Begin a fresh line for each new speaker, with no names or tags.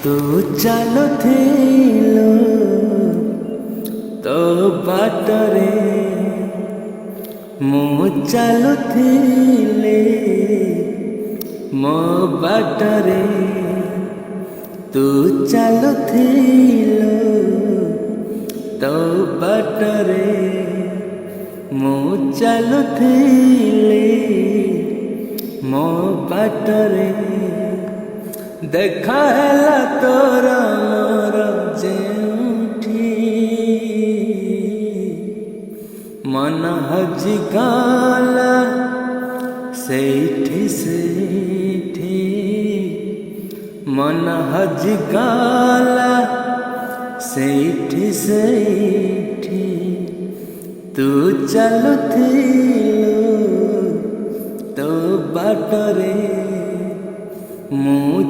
तू ଚାଲୁଥିଲୁ ତୋ ବାଟରେ ମୁଁ ଚାଲୁଥିଲି ମୋ ବାଟରେ ତୁ ଚାଲୁଥିଲୁ ତୋ ବାଟରେ ମୁଁ ଚାଲୁଥିଲି ମୋ ବାଟରେ ଦେଖା ହେଲା ତୋର ମୋର ଯେଉଁଠି ମନ ହଜିଗଲା ସେଇଠି ସେଇଠି ମନ ହଜିଗଲା ସେଇଠି ସେଇଠି ତୁ ଚାଲୁଥିଲୁ ତୋ ବାଟରେ ମୁଁ